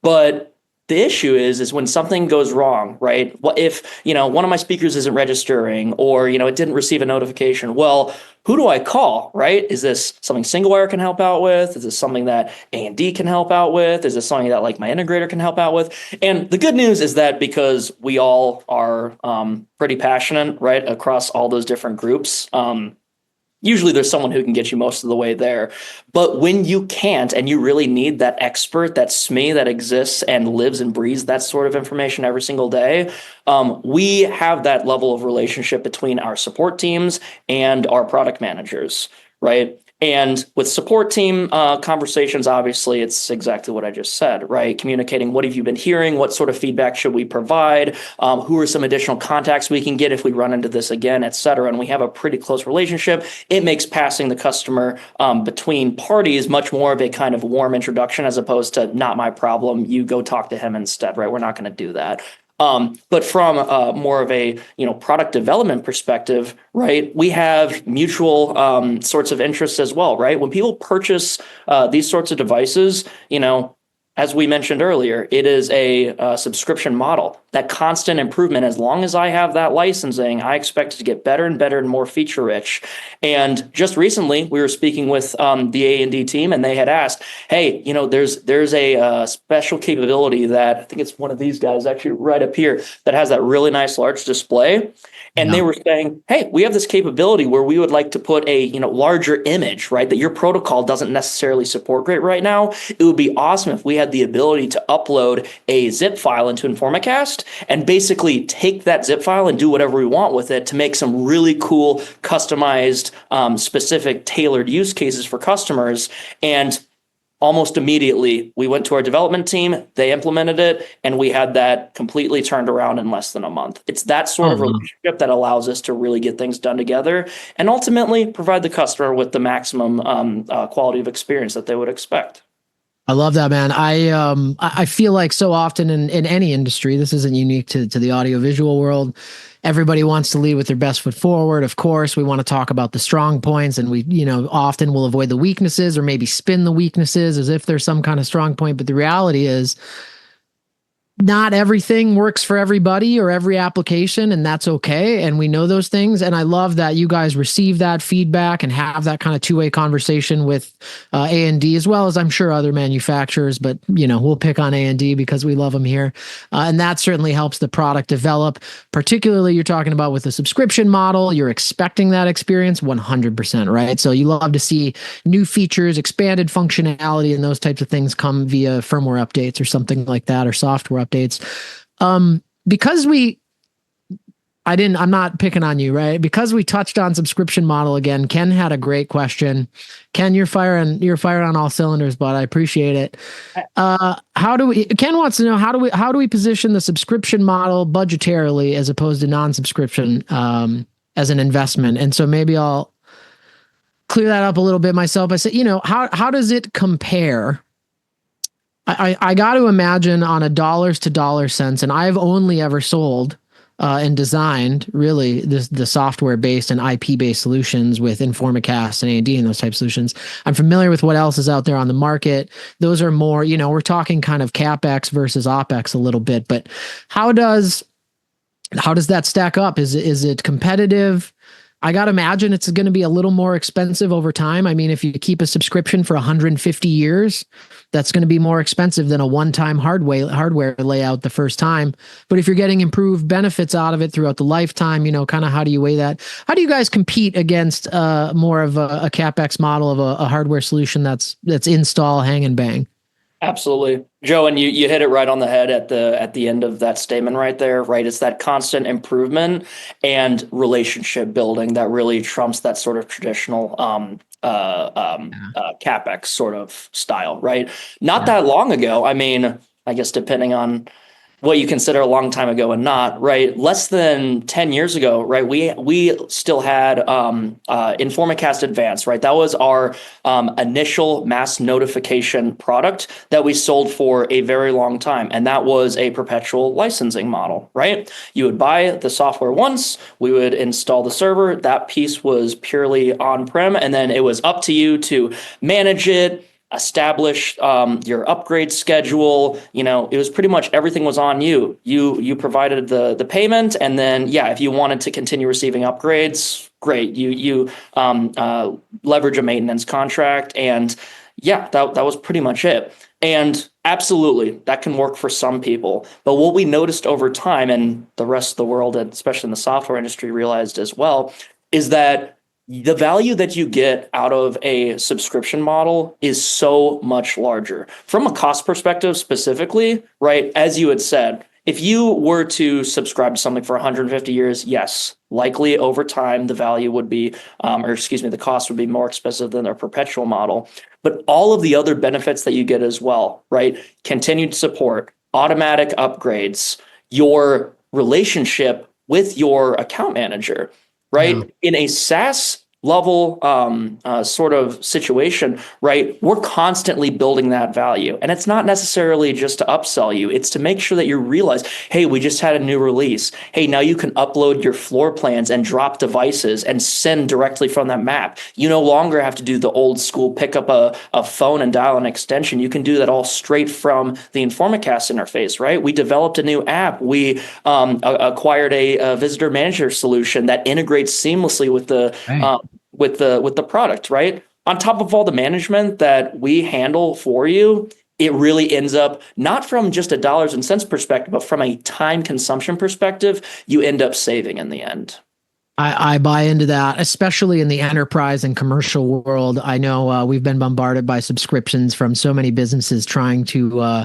But the issue is when something goes wrong, right? What if, one of my speakers isn't registering or, it didn't receive a notification? Well, who do I call, right? Is this something Singlewire can help out with? Is this something that A&D can help out with? Is this something that like my integrator can help out with? And the good news is that because we all are pretty passionate, right, across all those different groups, usually there's someone who can get you most of the way there. But when you can't and you really need that expert, that SME that exists and lives and breathes that sort of information every single day, we have that level of relationship between our support teams and our product managers, right? And with support team conversations, obviously, it's exactly what I just said, right? Communicating what have you been hearing? What sort of feedback should we provide? Who are some additional contacts we can get if we run into this again, et cetera? And we have a pretty close relationship. It makes passing the customer between parties much more of a kind of warm introduction as opposed to not my problem. You go talk to him instead, right? We're not going to do that. But from more of a product development perspective, right? We have mutual sorts of interests as well, right? When people purchase these sorts of devices, as we mentioned earlier, it is a subscription model. That constant improvement, as long as I have that licensing, I expect it to get better and better and more feature rich. And just recently, we were speaking with the A&D team, and they had asked, "Hey, there's a special capability that I think it's one of these guys actually right up here that has that really nice large display." And they were saying, "Hey, we have this capability where we would like to put a larger image, right? That your protocol doesn't necessarily support great right now. It would be awesome if we had the ability to upload a zip file into Informacast and basically take that zip file and do whatever we want with it to make some really cool, customized, specific, tailored use cases for customers." And almost immediately, we went to our development team, they implemented it, and we had that completely turned around in less than a month. It's that sort of relationship that allows us to really get things done together and ultimately provide the customer with the maximum quality of experience that they would expect. I love that, man. I feel like so often in any industry, this isn't unique to the audiovisual world. Everybody wants to lead with their best foot forward. Of course, we want to talk about the strong points, and we, often will avoid the weaknesses or maybe spin the weaknesses as if there's some kind of strong point. But the reality is, not everything works for everybody or every application, and that's okay. And we know those things. And I love that you guys receive that feedback and have that kind of two-way conversation with A&D, as well as I'm sure other manufacturers, but we'll pick on A&D because we love them here. And that certainly helps the product develop. Particularly, you're talking about with the subscription model, you're expecting that experience 100%, right? So you love to see new features, expanded functionality, and those types of things come via firmware updates or something like that, or software updates. Because I'm not picking on you, right? Because we touched on subscription model again, Ken had a great question. Ken, you're firing on all cylinders, but I appreciate it. Ken wants to know, how do we position the subscription model budgetarily as opposed to non-subscription, as an investment? And so maybe I'll clear that up a little bit myself. I said, how does it compare? I got to imagine on a dollars to dollar sense, and I've only ever sold and designed really the software based and IP based solutions with Informacast and A&D and those type of solutions. I'm familiar with what else is out there on the market. Those are more, we're talking kind of CapEx versus OpEx a little bit, but how does that stack up? Is it competitive? I got to imagine it's going to be a little more expensive over time. I mean, if you keep a subscription for 150 years, that's going to be more expensive than a one-time hardware layout the first time. But if you're getting improved benefits out of it throughout the lifetime, kind of how do you weigh that? How do you guys compete against more of a CapEx model of a hardware solution that's install, hang, and bang? Absolutely, Joe, and you hit it right on the head at the end of that statement right there, right? It's that constant improvement and relationship building that really trumps that sort of traditional CapEx sort of style, right? Not that long ago, I mean, I guess depending on what you consider a long time ago and not, right? Less than 10 years ago, right? We still had Informacast Advanced, right? That was our initial mass notification product that we sold for a very long time. And that was a perpetual licensing model, right? You would buy the software once, we would install the server. That piece was purely on-prem, and then it was up to you to manage it, establish your upgrade schedule. It was pretty much everything was on you. You provided the payment, and then if you wanted to continue receiving upgrades, great. You leverage a maintenance contract, and that was pretty much it. And absolutely, that can work for some people. But what we noticed over time, and the rest of the world, and especially in the software industry, realized as well, is that the value that you get out of a subscription model is so much larger. From a cost perspective specifically, right, as you had said, if you were to subscribe to something for 150 years, yes, likely over time the value would be, the cost would be more expensive than their perpetual model. But all of the other benefits that you get as well, right, continued support, automatic upgrades, your relationship with your account manager, right? Yeah. In a SaaS level sort of situation, right? We're constantly building that value. And it's not necessarily just to upsell you, it's to make sure that you realize, hey, we just had a new release. Hey, now you can upload your floor plans and drop devices and send directly from that map. You no longer have to do the old school pick up a phone and dial an extension. You can do that all straight from the Informacast interface, right? We developed a new app. We acquired a visitor manager solution that integrates seamlessly with the Right. with the product, right? On top of all the management that we handle for you, it really ends up not from just a dollars and cents perspective, but from a time consumption perspective, you end up saving in the end. I buy into that, especially in the enterprise and commercial world. I know we've been bombarded by subscriptions from so many businesses trying to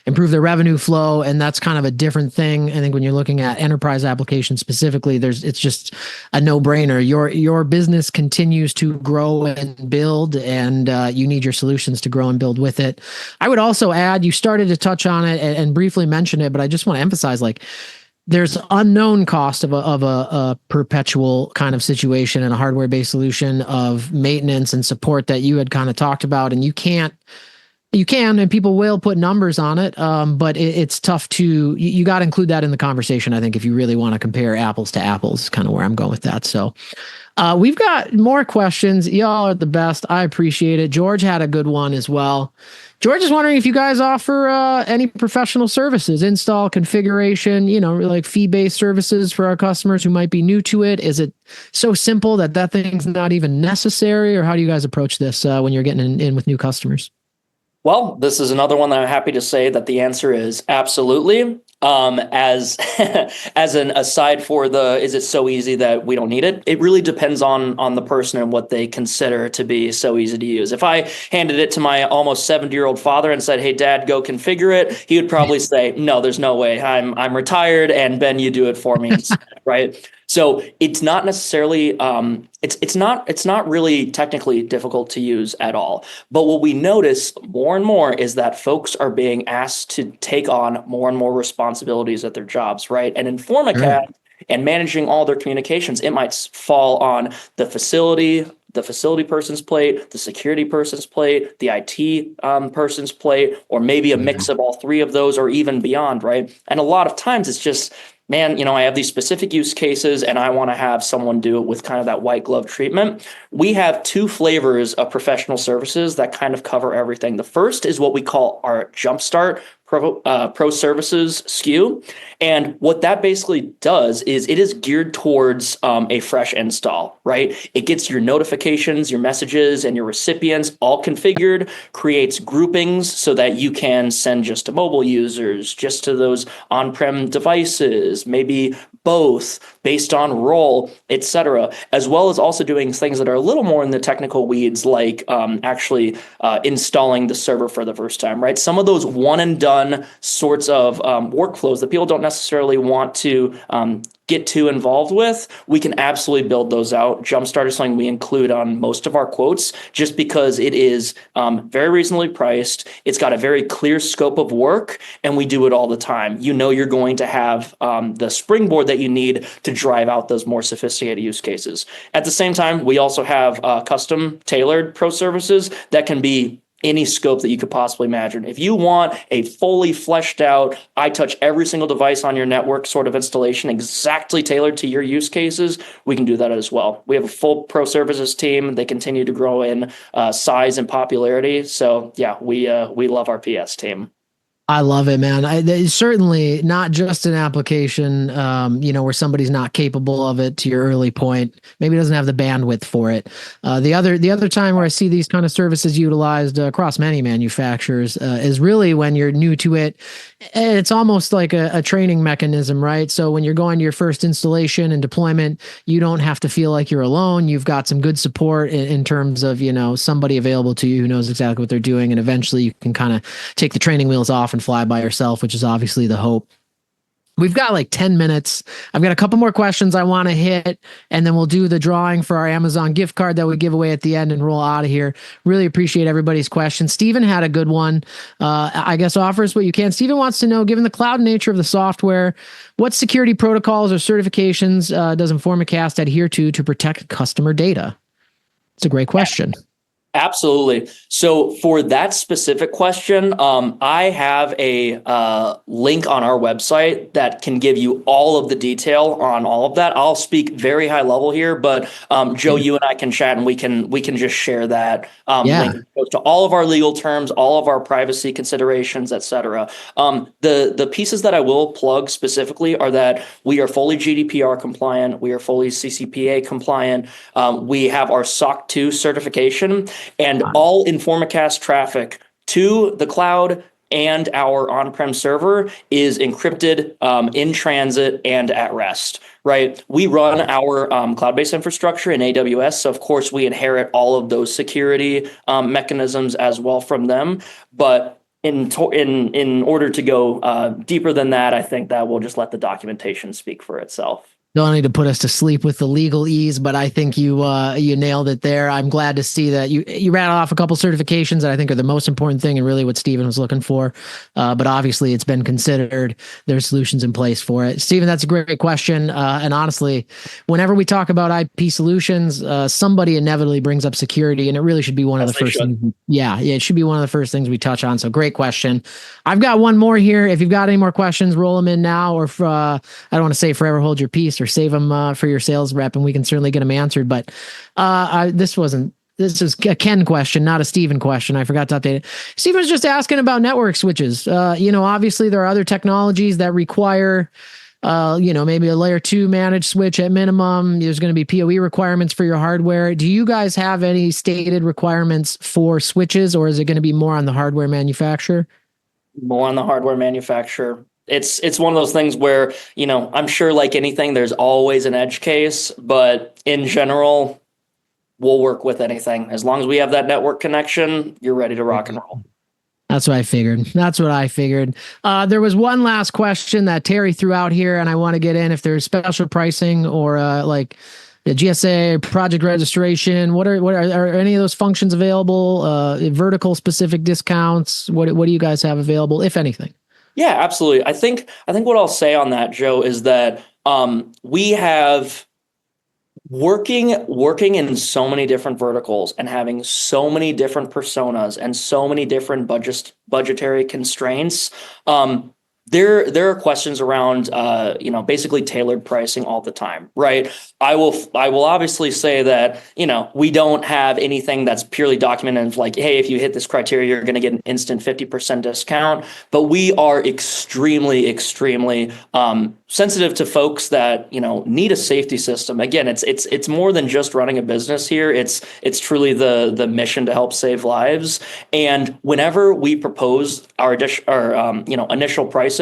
improve their revenue flow, and that's kind of a different thing. I think when you're looking at enterprise applications specifically, it's just a no-brainer. Your business continues to grow and build, and you need your solutions to grow and build with it. I would also add, you started to touch on it and briefly mention it, but I just want to emphasize, like, there's unknown cost of a perpetual kind of situation and a hardware based solution of maintenance and support that you had kind of talked about. And you can, and people will put numbers on it. But it's tough to, you got to include that in the conversation. I think if you really want to compare apples to apples, kind of where I'm going with that. So we've got more questions. Y'all are the best. I appreciate it. George had a good one as well. George is wondering if you guys offer any professional services, install, configuration, like fee-based services for our customers who might be new to it. Is it so simple that thing's not even necessary, or how do you guys approach this when you're getting in with new customers? Well, this is another one that I'm happy to say that the answer is absolutely. As as an aside for the, is it so easy that we don't need it? It really depends on the person and what they consider to be so easy to use. If I handed it to my almost 70-year-old father and said, "Hey, Dad, go configure it," he would probably say, "No, there's no way. I'm retired, and Ben, you do it for me," right? So it's not necessarily it's not really technically difficult to use at all. But what we notice more and more is that folks are being asked to take on more and more responsibilities at their jobs, right? And in Sure. Formicat and managing all their communications, it might fall on the facility person's plate, the security person's plate, the IT person's plate, or maybe a mix of all three of those or even beyond, right? And a lot of times it's just, man, I have these specific use cases and I want to have someone do it with kind of that white glove treatment. We have two flavors of professional services that kind of cover everything. The first is what we call our Jumpstart Pro Services SKU. And what that basically does is it is geared towards a fresh install, right? It gets your notifications, your messages, and your recipients all configured, creates groupings so that you can send just to mobile users, just to those on-prem devices, maybe both based on role, etc., as well as also doing things that are a little more in the technical weeds, like actually installing the server for the first time, right? Some of those one and done sorts of workflows that people don't necessarily want to get too involved with, we can absolutely build those out. Jumpstart is something we include on most of our quotes just because it is very reasonably priced. It's got a very clear scope of work, and we do it all the time. You're going to have the springboard that you need to drive out those more sophisticated use cases. At the same time, we also have custom tailored pro services that can be any scope that you could possibly imagine. If you want a fully fleshed out, I touch every single device on your network sort of installation exactly tailored to your use cases, we can do that as well. We have a full pro services team. They continue to grow in size and popularity. So yeah, we love our PS team. I love it, man. It's certainly not just an application, where somebody's not capable of it. To your early point, maybe doesn't have the bandwidth for it. The other time where I see these kind of services utilized across many manufacturers is really when you're new to it. It's almost like a training mechanism, right? So when you're going to your first installation and deployment, you don't have to feel like you're alone. You've got some good support in terms of somebody available to you who knows exactly what they're doing, and eventually you can kind of take the training wheels off and fly by yourself, which is obviously the hope. We've got like 10 minutes. I've got a couple more questions I want to hit, and then we'll do the drawing for our Amazon gift card that we give away at the end and roll out of here. Really appreciate everybody's questions. Steven had a good one. I guess offers what you can. Steven wants to know, given the cloud nature of the software, what security protocols or certifications does Informacast adhere to protect customer data? It's a great question. Absolutely. So for that specific question, I have a link on our website that can give you all of the detail on all of that. I'll speak very high level here, but Joe, you and I can chat and we can just share that link. It goes to all of our legal terms, all of our privacy considerations, et cetera. The pieces that I will plug specifically are that we are fully GDPR compliant, we are fully CCPA compliant, we have our SOC 2 certification. And all Informacast traffic to the cloud and our on-prem server is encrypted, in transit, and at rest, right? We run our cloud-based infrastructure in AWS, so of course we inherit all of those security mechanisms as well from them. But in order to go deeper than that, I think that we'll just let the documentation speak for itself. Don't need to put us to sleep with the legalese, but I think you nailed it there. I'm glad to see that you ran off a couple certifications that I think are the most important thing and really what Stephen was looking for. But obviously, it's been considered. There's solutions in place for it. Stephen, that's a great question. And honestly, whenever we talk about IP solutions, somebody inevitably brings up security, and it really should be one of the first things. Yeah, it should be one of the first things we touch on. So great question. I've got one more here. If you've got any more questions, roll them in now, or I don't want to say forever hold your peace, or save them for your sales rep, and we can certainly get them answered. But this is a Ken question, not a Steven question. I forgot to update it. Steven was just asking about network switches. Obviously there are other technologies that require, maybe a layer 2 managed switch at minimum. There's going to be PoE requirements for your hardware. Do you guys have any stated requirements for switches, or is it going to be more on the hardware manufacturer? More on the hardware manufacturer. It's one of those things where, I'm sure like anything, there's always an edge case, but in general, we'll work with anything. As long as we have that network connection, you're ready to rock and roll. That's what I figured. There was one last question that Terry threw out here, and I want to get in if there's special pricing or like the GSA project registration. What are any of those functions available? Vertical specific discounts? What do you guys have available, if anything? Yeah, absolutely. I think what I'll say on that, Joe, is that we have working in so many different verticals and having so many different personas and so many different budgetary constraints. There are questions around, basically tailored pricing all the time, right? I will obviously say that, we don't have anything that's purely documented like, hey, if you hit this criteria, you're going to get an instant 50% discount. But we are extremely, extremely sensitive to folks that, need a safety system. Again, it's more than just running a business here. It's truly the mission to help save lives. And whenever we propose our initial pricing,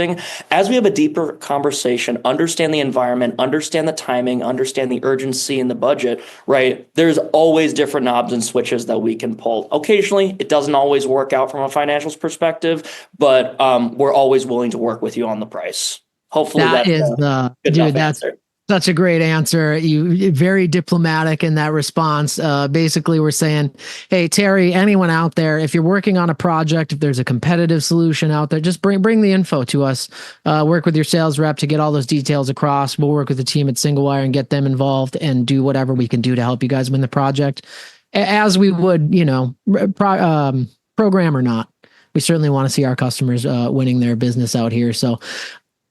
as we have a deeper conversation, understand the environment, understand the timing, understand the urgency and the budget, right? There's always different knobs and switches that we can pull. Occasionally, it doesn't always work out from a financials perspective, but we're always willing to work with you on the price. Hopefully that's such a great answer. You very diplomatic in that response. Basically, we're saying, hey, Terry, anyone out there, if you're working on a project, if there's a competitive solution out there, just bring the info to us. Work with your sales rep to get all those details across. We'll work with the team at Singlewire and get them involved and do whatever we can do to help you guys win the project, as we would, program or not. We certainly want to see our customers winning their business out here. So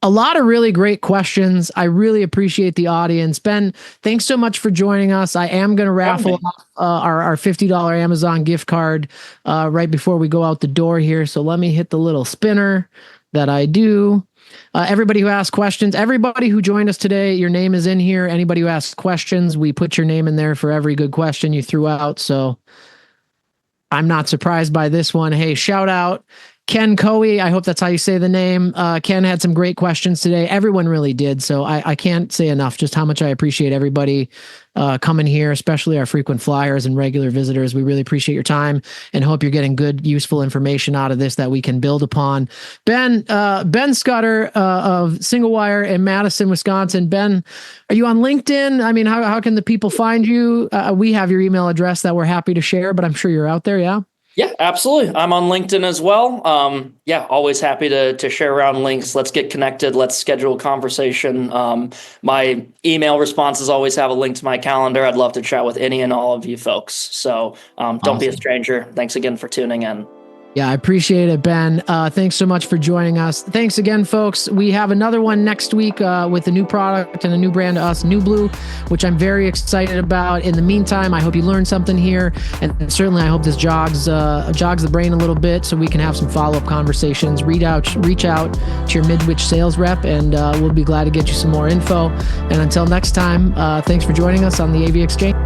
a lot of really great questions. I really appreciate the audience. Ben, thanks so much for joining us. I am going to raffle off our $50 Amazon gift card right before we go out the door here. So let me hit the little spinner that I do. Everybody who asked questions, everybody who joined us today, your name is in here. Anybody who asked questions, we put your name in there for every good question you threw out. So I'm not surprised by this one. Hey, shout out Ken Coey. I hope that's how you say the name. Ken had some great questions today. Everyone really did. So I can't say enough just how much I appreciate everybody coming here, especially our frequent flyers and regular visitors. We really appreciate your time and hope you're getting good, useful information out of this that we can build upon. Ben Scudder of Singlewire in Madison, Wisconsin. Ben, are you on LinkedIn? I mean, how can the people find you? We have your email address that we're happy to share, but I'm sure you're out there. Yeah. Yeah, absolutely. I'm on LinkedIn as well. Yeah, always happy to share around links. Let's get connected. Let's schedule a conversation. My email responses always have a link to my calendar. I'd love to chat with any and all of you folks. So don't be a stranger. Thanks again for tuning in. Yeah, I appreciate it, Ben. Thanks so much for joining us. Thanks again, folks. We have another one next week with a new product and a new brand to us, New Blue, which I'm very excited about. In the meantime, I hope you learned something here, and certainly I hope this jogs the brain a little bit so we can have some follow-up conversations. Reach out to your Midwich sales rep, and we'll be glad to get you some more info. And until next time, thanks for joining us on the AV Exchange.